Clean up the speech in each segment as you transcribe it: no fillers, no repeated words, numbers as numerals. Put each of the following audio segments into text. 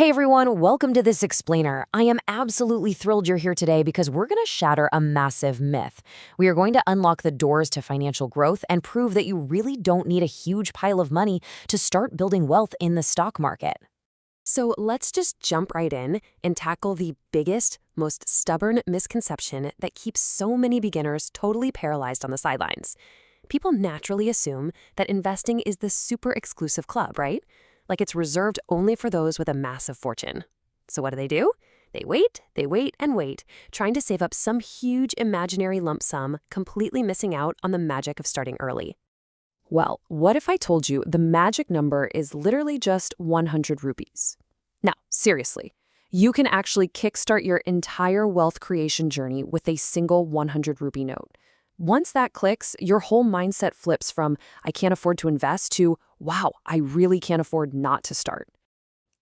Hey everyone, welcome to This Explainer. I am absolutely thrilled you're here today because we're going to shatter a massive myth. We are going to unlock the doors to financial growth and prove that you really don't need a huge pile of money to start building wealth in the stock market. So let's just jump right in and tackle the biggest, most stubborn misconception that keeps so many beginners totally paralyzed on the sidelines. People naturally assume that investing is the super exclusive club, right? Like it's reserved only for those with a massive fortune. So what do? They wait, and wait, trying to save up some huge imaginary lump sum, completely missing out on the magic of starting early. Well, what if I told you the magic number is literally just 100 rupees? Now, seriously, you can actually kickstart your entire wealth creation journey with a single 100 rupee note. Once that clicks, your whole mindset flips from, I can't afford to invest to, wow, I really can't afford not to start.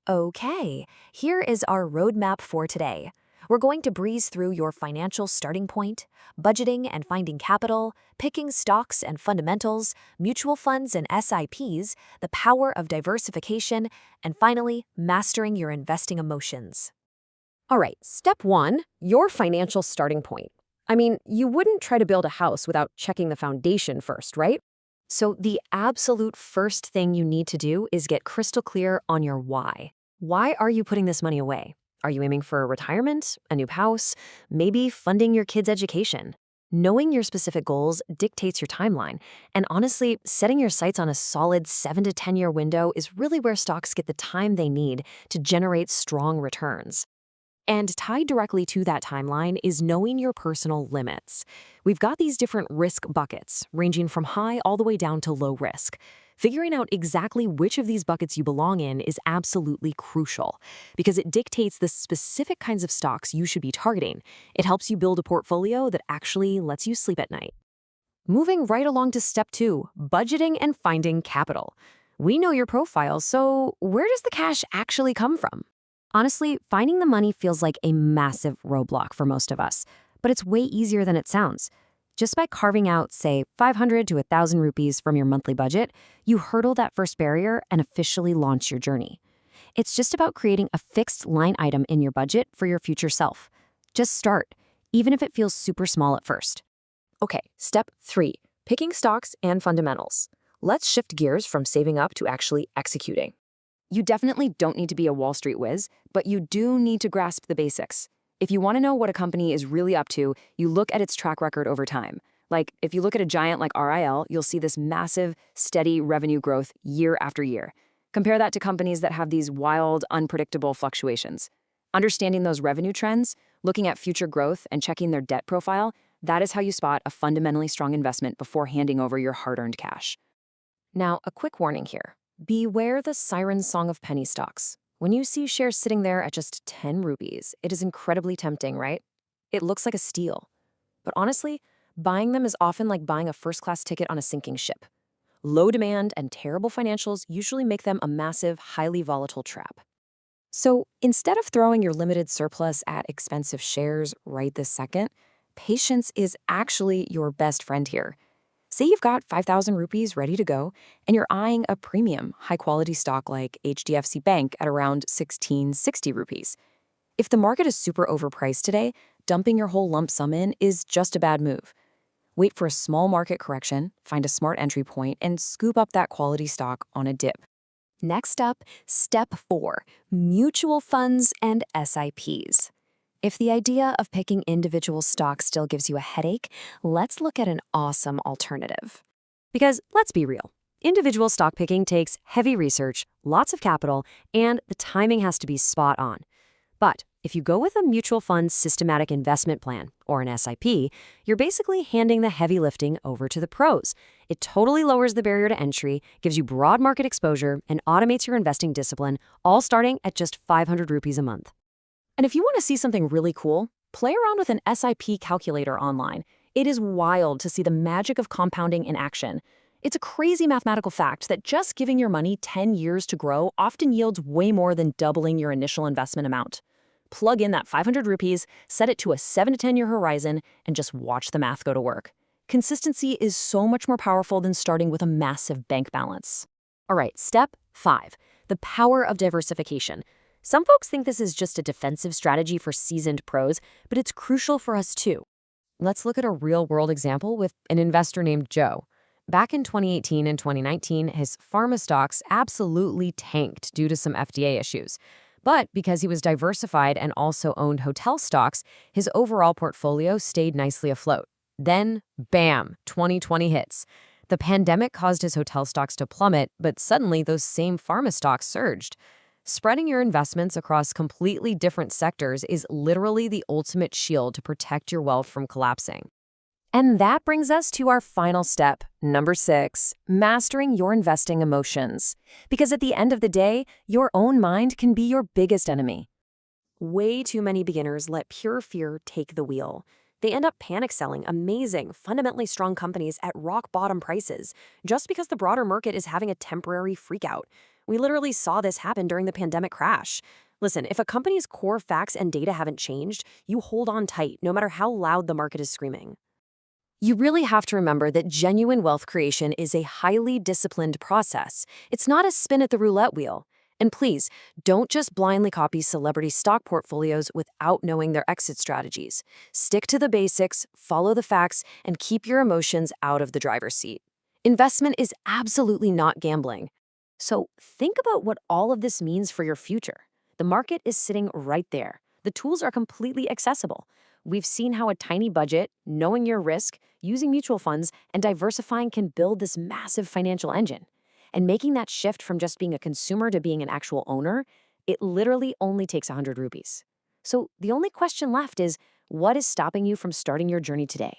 Okay, here is our roadmap for today. We're going to breeze through your financial starting point, budgeting and finding capital, picking stocks and fundamentals, mutual funds and SIPs, the power of diversification, and finally, mastering your investing emotions. All right, step one, your financial starting point. I mean, you wouldn't try to build a house without checking the foundation first, right? So, the absolute first thing you need to do is get crystal clear on your why. Why are you putting this money away? Are you aiming for retirement, a new house, maybe funding your kids' education? Knowing your specific goals dictates your timeline, and honestly, setting your sights on a solid 7 to 10-year window is really where stocks get the time they need to generate strong returns. And tied directly to that timeline is knowing your personal limits. We've got these different risk buckets, ranging from high all the way down to low risk. Figuring out exactly which of these buckets you belong in is absolutely crucial because it dictates the specific kinds of stocks you should be targeting. It helps you build a portfolio that actually lets you sleep at night. Moving right along to step two, budgeting and finding capital. We know your profile, so where does the cash actually come from? Honestly, finding the money feels like a massive roadblock for most of us, but it's way easier than it sounds. Just by carving out, say, 500 to 1,000 rupees from your monthly budget, you hurdle that first barrier and officially launch your journey. It's just about creating a fixed line item in your budget for your future self. Just start, even if it feels super small at first. Okay, step three, picking stocks and fundamentals. Let's shift gears from saving up to actually executing. You definitely don't need to be a Wall Street whiz, but you do need to grasp the basics. If you want to know what a company is really up to, you look at its track record over time. Like, if you look at a giant like RIL, you'll see this massive, steady revenue growth year after year. Compare that to companies that have these wild, unpredictable fluctuations. Understanding those revenue trends, looking at future growth, and checking their debt profile, that is how you spot a fundamentally strong investment before handing over your hard-earned cash. Now, a quick warning here. Beware the siren song of penny stocks. When you see shares sitting there at just 10 rupees, it is incredibly tempting, right? It looks like a steal. But honestly, buying them is often like buying a first-class ticket on a sinking ship. Low demand and terrible financials usually make them a massive, highly volatile trap. So instead of throwing your limited surplus at expensive shares right this second, patience is actually your best friend here. Say you've got 5,000 rupees ready to go, and you're eyeing a premium, high-quality stock like HDFC Bank at around 1660 rupees. If the market is super overpriced today, dumping your whole lump sum in is just a bad move. Wait for a small market correction, find a smart entry point, and scoop up that quality stock on a dip. Next up, step four, mutual funds and SIPs. If the idea of picking individual stocks still gives you a headache, let's look at an awesome alternative. Because let's be real, individual stock picking takes heavy research, lots of capital, and the timing has to be spot on. But if you go with a mutual fund systematic investment plan, or an SIP, you're basically handing the heavy lifting over to the pros. It totally lowers the barrier to entry, gives you broad market exposure, and automates your investing discipline, all starting at just 500 rupees a month. And if you want to see something really cool, play around with an SIP calculator online. It is wild to see the magic of compounding in action. It's a crazy mathematical fact that just giving your money 10 years to grow often yields way more than doubling your initial investment amount. Plug in that 500 rupees, set it to a 7 to 10-year horizon, and just watch the math go to work. Consistency is so much more powerful than starting with a massive bank balance. All right, step 5, the power of diversification. Some folks think this is just a defensive strategy for seasoned pros, but it's crucial for us too. Let's look at a real-world example with an investor named Joe. Back in 2018 and 2019, his pharma stocks absolutely tanked due to some FDA issues. But because he was diversified and also owned hotel stocks, his overall portfolio stayed nicely afloat. Then, bam, 2020 hits. The pandemic caused his hotel stocks to plummet, but suddenly those same pharma stocks surged. Spreading your investments across completely different sectors is literally the ultimate shield to protect your wealth from collapsing. And that brings us to our final step, number 6, mastering your investing emotions. Because at the end of the day, your own mind can be your biggest enemy. Way too many beginners let pure fear take the wheel. They end up panic selling amazing, fundamentally strong companies at rock bottom prices just because the broader market is having a temporary freakout. We literally saw this happen during the pandemic crash. Listen, if a company's core facts and data haven't changed, you hold on tight no matter how loud the market is screaming. You really have to remember that genuine wealth creation is a highly disciplined process. It's not a spin at the roulette wheel. And please, don't just blindly copy celebrity stock portfolios without knowing their exit strategies. Stick to the basics, follow the facts, and keep your emotions out of the driver's seat. Investment is absolutely not gambling. So think about what all of this means for your future. The market is sitting right there. The tools are completely accessible. We've seen how a tiny budget, knowing your risk, using mutual funds, and diversifying can build this massive financial engine. And making that shift from just being a consumer to being an actual owner, it literally only takes 100 rupees. So the only question left is, what is stopping you from starting your journey today?